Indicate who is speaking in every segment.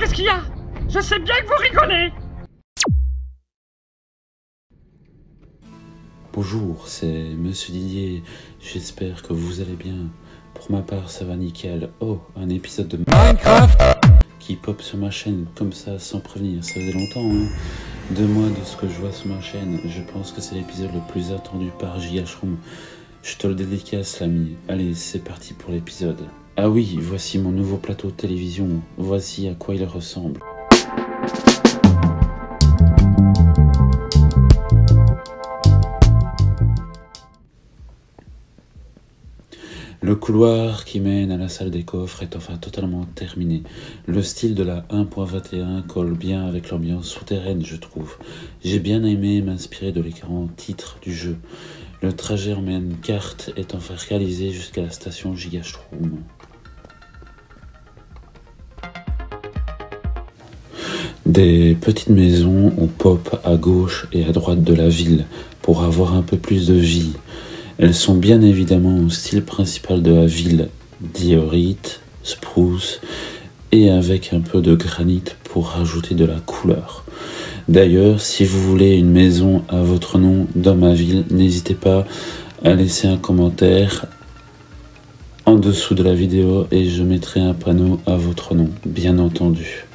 Speaker 1: qu'est-ce qu'il y a? Je sais bien que vous rigolez.
Speaker 2: Bonjour, c'est Monsieur Didier, j'espère que vous allez bien. Pour ma part, ça va nickel. Oh, un épisode de Minecraft qui pop sur ma chaîne comme ça sans prévenir, ça faisait longtemps hein. 2 mois de ce que je vois sur ma chaîne, je pense que c'est l'épisode le plus attendu par Gigaschroom. Je te le dédicace l'ami, allez c'est parti pour l'épisode. Ah oui, voici mon nouveau plateau de télévision, voici à quoi il ressemble. Le couloir qui mène à la salle des coffres est enfin totalement terminé. Le style de la 1.21 colle bien avec l'ambiance souterraine, je trouve. J'ai bien aimé m'inspirer de l'écran titre du jeu. Le trajet en même carte est enfin réalisé jusqu'à la station Gigaschroom. Des petites maisons au pop à gauche et à droite de la ville pour avoir un peu plus de vie. Elles sont bien évidemment au style principal de la ville, diorite, spruce et avec un peu de granit pour rajouter de la couleur. D'ailleurs, si vous voulez une maison à votre nom dans ma ville, n'hésitez pas à laisser un commentaire en dessous de la vidéo et je mettrai un panneau à votre nom, bien entendu.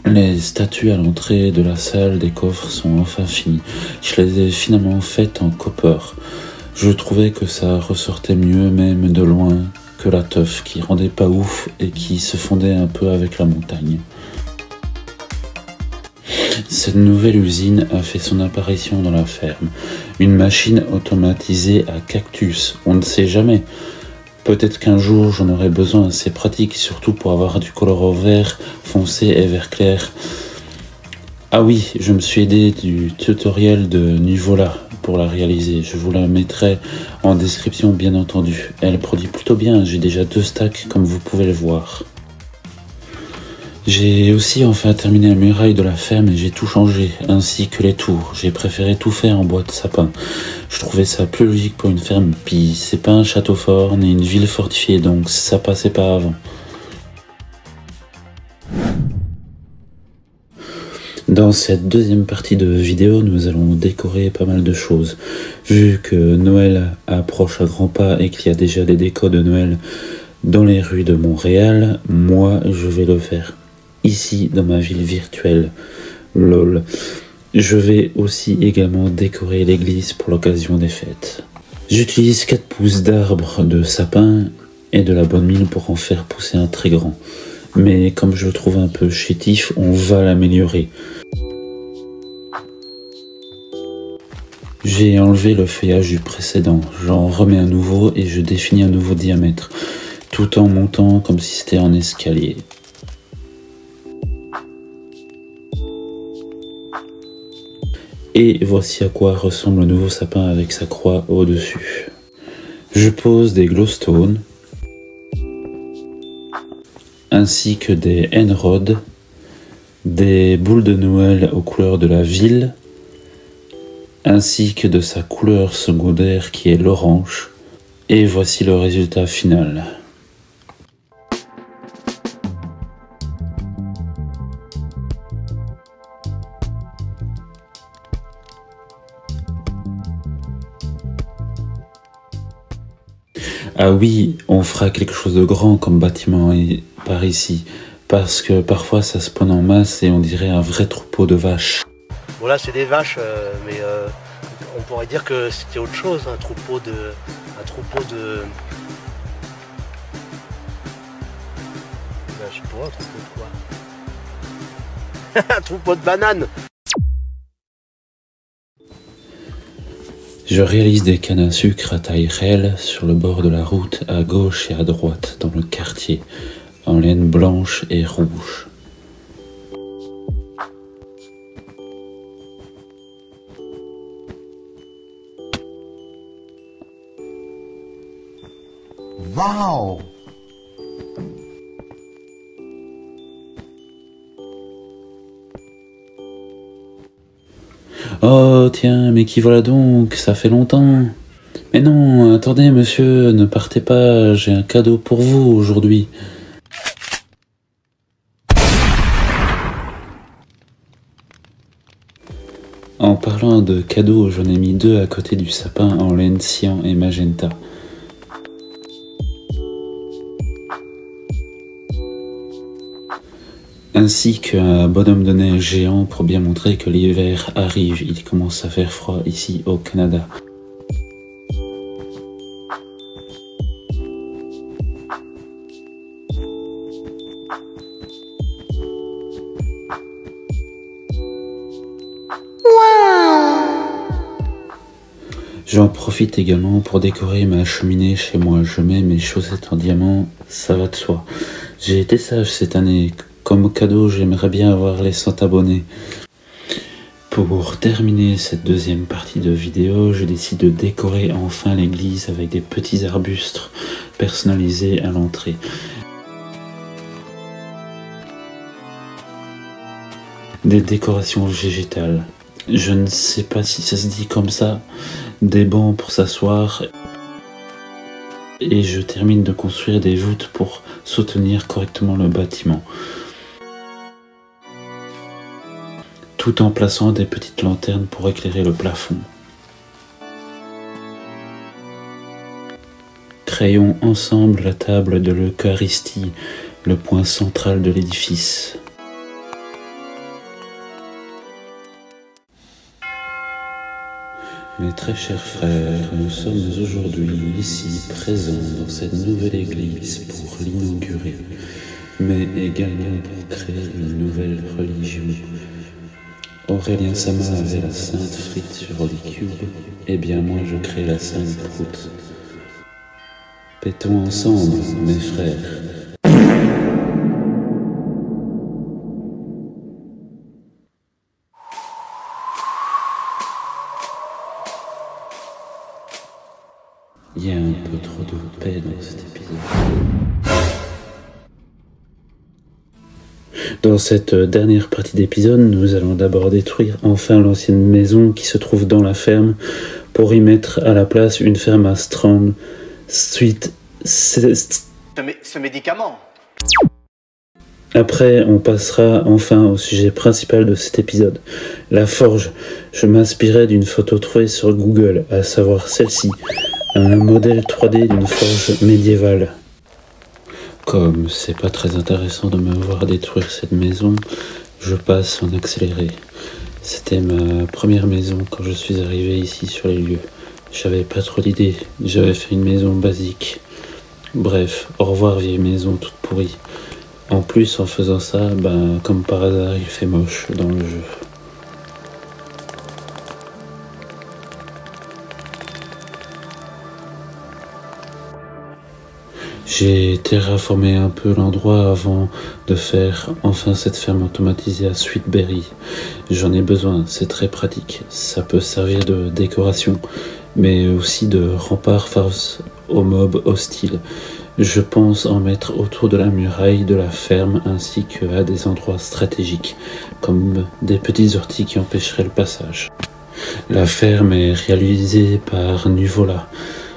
Speaker 2: Les statues à l'entrée de la salle des coffres sont enfin finies. Je les ai finalement faites en copper. Je trouvais que ça ressortait mieux même de loin que la teuf qui rendait pas ouf et qui se fondait un peu avec la montagne. Cette nouvelle usine a fait son apparition dans la ferme. Une machine automatisée à cactus, on ne sait jamais. Peut-être qu'un jour j'en aurai besoin, c'est pratique, surtout pour avoir du color vert foncé et vert clair. Ah oui, je me suis aidé du tutoriel de Nuvola pour la réaliser, je vous la mettrai en description bien entendu. Elle produit plutôt bien, j'ai déjà 2 stacks comme vous pouvez le voir. J'ai aussi enfin terminé la muraille de la ferme et j'ai tout changé, ainsi que les tours. J'ai préféré tout faire en bois de sapin. Je trouvais ça plus logique pour une ferme, puis c'est pas un château fort ni une ville fortifiée, donc ça passait pas avant. Dans cette deuxième partie de vidéo, nous allons décorer pas mal de choses. Vu que Noël approche à grands pas et qu'il y a déjà des décos de Noël dans les rues de Montréal, moi je vais le faire ici dans ma ville virtuelle, lol. Je vais aussi également décorer l'église pour l'occasion des fêtes. J'utilise 4 pouces d'arbres de sapin et de la bonne mine pour en faire pousser un très grand. Mais comme je le trouve un peu chétif, on va l'améliorer. J'ai enlevé le feuillage du précédent, j'en remets un nouveau et je définis un nouveau diamètre, tout en montant comme si c'était en escalier. Et voici à quoi ressemble le nouveau sapin avec sa croix au-dessus. Je pose des glowstones, ainsi que des N-rods, des boules de Noël aux couleurs de la ville, ainsi que de sa couleur secondaire qui est l'orange. Et voici le résultat final. Ah oui, on fera quelque chose de grand comme bâtiment par ici, parce que parfois ça spawn en masse et on dirait un vrai troupeau de vaches.
Speaker 3: Bon là c'est des vaches, mais on pourrait dire que c'était autre chose, un troupeau de... Je sais pas, un troupeau de quoi? Un troupeau de bananes.
Speaker 2: Je réalise des cannes à sucre à taille réelle sur le bord de la route à gauche et à droite dans le quartier, en laine blanche et rouge.
Speaker 4: Wow!
Speaker 2: Oh tiens, mais qui voilà donc, ça fait longtemps. Mais non, attendez monsieur, ne partez pas, j'ai un cadeau pour vous aujourd'hui. En parlant de cadeaux, j'en ai mis 2 à côté du sapin en laine cyan et magenta. Ainsi qu'un bonhomme de neige géant pour bien montrer que l'hiver arrive, il commence à faire froid ici au Canada. J'en profite également pour décorer ma cheminée chez moi. Je mets mes chaussettes en diamant, ça va de soi. J'ai été sage cette année. Comme cadeau, j'aimerais bien avoir les 100 abonnés. Pour terminer cette deuxième partie de vidéo, je décide de décorer enfin l'église avec des petits arbustes personnalisés à l'entrée. Des décorations végétales. Je ne sais pas si ça se dit comme ça. Des bancs pour s'asseoir. Et je termine de construire des voûtes pour soutenir correctement le bâtiment. Tout en plaçant des petites lanternes pour éclairer le plafond. Créons ensemble la table de l'Eucharistie, le point central de l'édifice. Mes très chers frères, nous sommes aujourd'hui ici présents dans cette nouvelle église pour l'inaugurer, mais également pour créer une nouvelle religion. Aurélien Sama avait la sainte frite sur les cubes, et bien moi je crée la sainte proute. Pétons ensemble, mes frères. Il y a un peu trop de paix dans cet épisode. Dans cette dernière partie d'épisode, nous allons d'abord détruire enfin l'ancienne maison qui se trouve dans la ferme pour y mettre à la place une ferme à Strand Street.
Speaker 4: Ce médicament.
Speaker 2: Après, on passera enfin au sujet principal de cet épisode, la forge. Je m'inspirais d'une photo trouvée sur Google, à savoir celle-ci. Un modèle 3D d'une forge médiévale. Comme c'est pas très intéressant de me voir détruire cette maison, je passe en accéléré. C'était ma première maison quand je suis arrivé ici sur les lieux. J'avais pas trop d'idées, j'avais fait une maison basique. Bref, au revoir vieille maison toute pourrie. En plus, en faisant ça, comme par hasard, il fait moche dans le jeu. J'ai terraformé un peu l'endroit avant de faire enfin cette ferme automatisée à Sweetberry. J'en ai besoin, c'est très pratique. Ça peut servir de décoration, mais aussi de rempart face aux mobs hostiles. Je pense en mettre autour de la muraille de la ferme ainsi qu'à des endroits stratégiques, comme des petits orties qui empêcheraient le passage. La ferme est réalisée par Nuvola.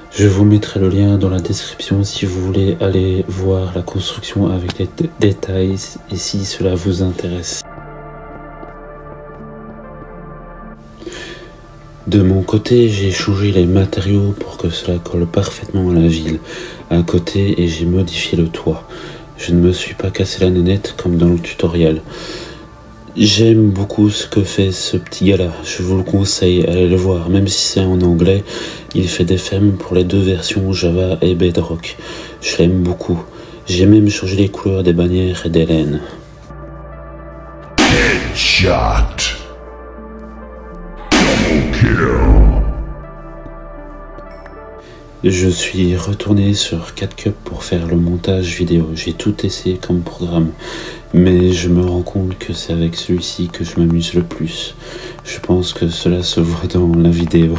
Speaker 2: Je vous mettrai le lien dans la description si vous voulez aller voir la construction avec des détails et si cela vous intéresse. De mon côté, j'ai changé les matériaux pour que cela colle parfaitement à la ville à côté et j'ai modifié le toit. Je ne me suis pas cassé la nénette comme dans le tutoriel. J'aime beaucoup ce que fait ce petit gars-là, je vous le conseille, allez le voir, même si c'est en anglais, il fait des fermes pour les deux versions Java et Bedrock. Je l'aime beaucoup, j'ai même changé les couleurs des bannières et des laines.
Speaker 5: Headshot. Double kill.
Speaker 2: Je suis retourné sur 4Cup pour faire le montage vidéo. J'ai tout essayé comme programme, mais je me rends compte que c'est avec celui-ci que je m'amuse le plus. Je pense que cela se voit dans la vidéo.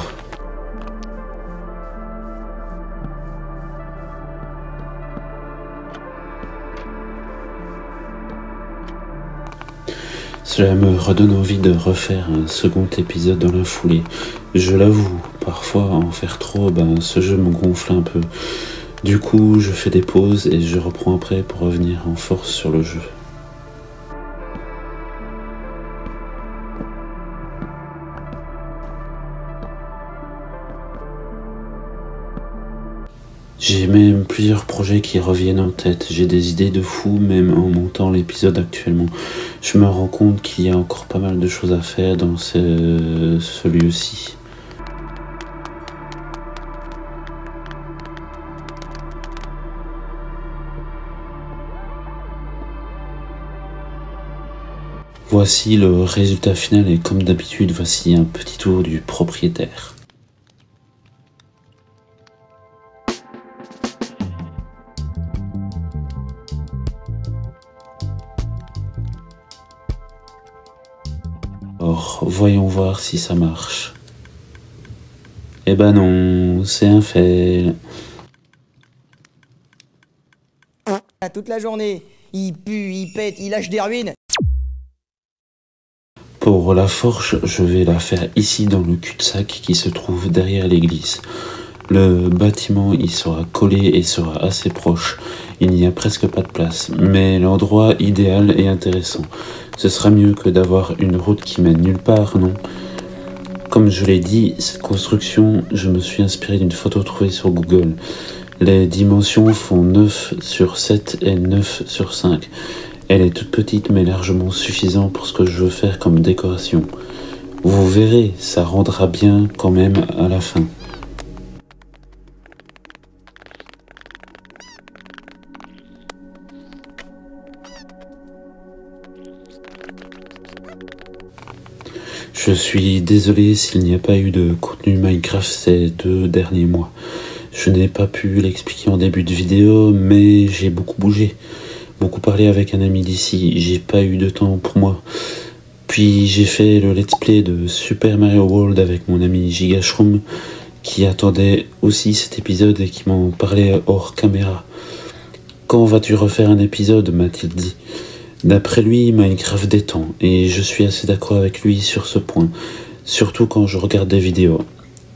Speaker 2: Cela me redonne envie de refaire un second épisode dans la foulée. Je l'avoue, parfois en faire trop, ce jeu me gonfle un peu. Du coup, je fais des pauses et je reprends après pour revenir en force sur le jeu. J'ai même plusieurs projets qui reviennent en tête. J'ai des idées de fou, même en montant l'épisode actuellement. Je me rends compte qu'il y a encore pas mal de choses à faire dans celui-ci. Voici le résultat final et comme d'habitude, voici un petit tour du propriétaire. Alors, voyons voir si ça marche. Eh ben non, c'est un fail.
Speaker 6: Toute la journée, il pue, il pète, il lâche des ruines.
Speaker 2: Pour la forge, je vais la faire ici dans le cul-de-sac qui se trouve derrière l'église. Le bâtiment y sera collé et sera assez proche. Il n'y a presque pas de place, mais l'endroit idéal et intéressant. Ce sera mieux que d'avoir une route qui mène nulle part, non? Comme je l'ai dit, cette construction, je me suis inspiré d'une photo trouvée sur Google. Les dimensions font 9 sur 7 et 9 sur 5. Elle est toute petite mais largement suffisante pour ce que je veux faire comme décoration. Vous verrez, ça rendra bien quand même à la fin. Je suis désolé s'il n'y a pas eu de contenu Minecraft ces 2 derniers mois. Je n'ai pas pu l'expliquer en début de vidéo, mais j'ai beaucoup bougé. Beaucoup parlé avec un ami d'ici, j'ai pas eu de temps pour moi. Puis j'ai fait le let's play de Super Mario World avec mon ami Gigashroom, qui attendait aussi cet épisode et qui m'en parlait hors caméra. Quand vas-tu refaire un épisode, m'a-t-il dit. D'après lui, Minecraft détend, et je suis assez d'accord avec lui sur ce point, surtout quand je regarde des vidéos.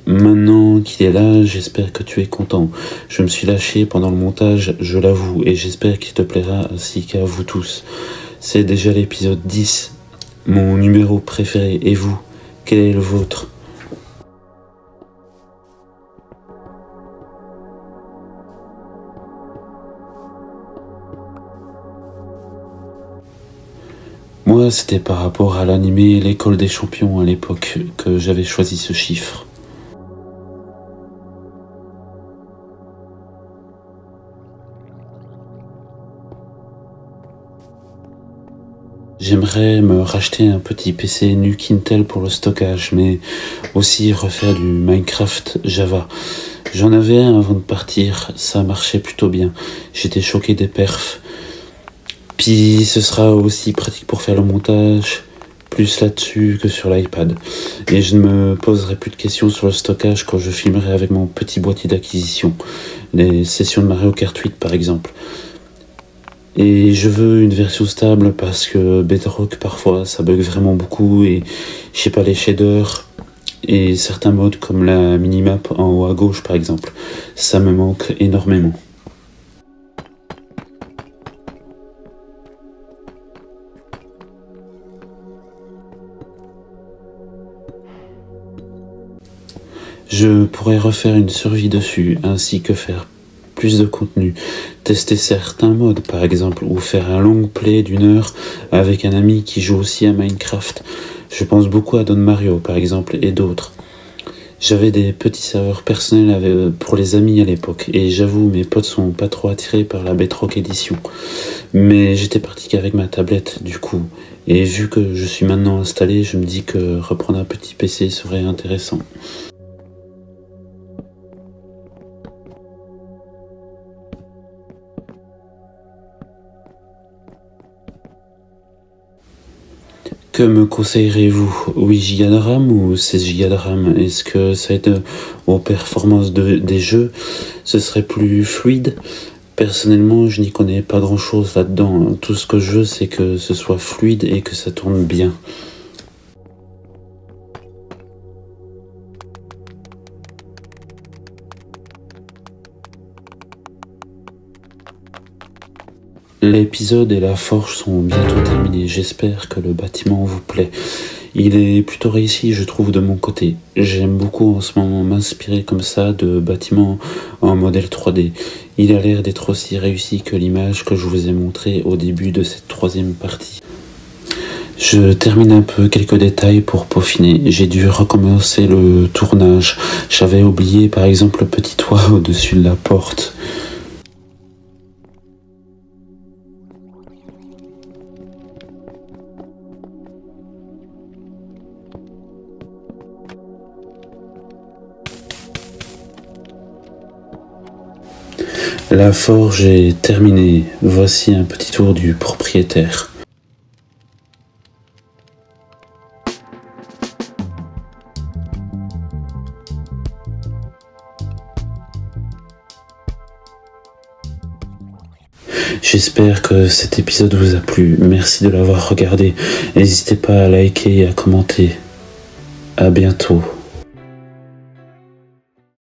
Speaker 2: Maintenant qu'il est là, j'espère que tu es content. Je me suis lâché pendant le montage, je l'avoue, et j'espère qu'il te plaira ainsi qu'à vous tous. C'est déjà l'épisode 10, mon numéro préféré, et vous, quel est le vôtre ? Moi, c'était par rapport à l'animé L'école des champions à l'époque que j'avais choisi ce chiffre. J'aimerais me racheter un petit PC Nuke Intel pour le stockage, mais aussi refaire du Minecraft Java. J'en avais un avant de partir, ça marchait plutôt bien. J'étais choqué des perfs. Puis ce sera aussi pratique pour faire le montage, plus là-dessus que sur l'iPad. Et je ne me poserai plus de questions sur le stockage quand je filmerai avec mon petit boîtier d'acquisition. Les sessions de Mario Kart 8 par exemple. Et je veux une version stable parce que Bedrock parfois ça bug vraiment beaucoup et je sais pas les shaders et certains modes comme la minimap en haut à gauche par exemple. Ça me manque énormément. Je pourrais refaire une survie dessus, ainsi que faire plus de contenu, tester certains modes par exemple, ou faire un long play d'1 heure avec un ami qui joue aussi à Minecraft. Je pense beaucoup à Don Mario par exemple, et d'autres. J'avais des petits serveurs personnels pour les amis à l'époque, et j'avoue mes potes sont pas trop attirés par la Bedrock Edition. Mais j'étais parti qu'avec ma tablette du coup, et vu que je suis maintenant installé, je me dis que reprendre un petit PC serait intéressant. Que me conseillerez-vous? 8 Go de RAM ou 16 Go de RAM? Est-ce que ça aide aux performances des jeux? Ce serait plus fluide? Personnellement, je n'y connais pas grand chose là-dedans. Tout ce que je veux, c'est que ce soit fluide et que ça tourne bien. L'épisode et la forge sont bientôt terminés. J'espère que le bâtiment vous plaît. Il est plutôt réussi, je trouve, de mon côté. J'aime beaucoup en ce moment m'inspirer comme ça de bâtiments en modèle 3D. Il a l'air d'être aussi réussi que l'image que je vous ai montrée au début de cette troisième partie. Je termine un peu quelques détails pour peaufiner. J'ai dû recommencer le tournage. J'avais oublié par exemple le petit toit au-dessus de la porte. La forge est terminée. Voici un petit tour du propriétaire. J'espère que cet épisode vous a plu. Merci de l'avoir regardé. N'hésitez pas à liker et à commenter. À bientôt.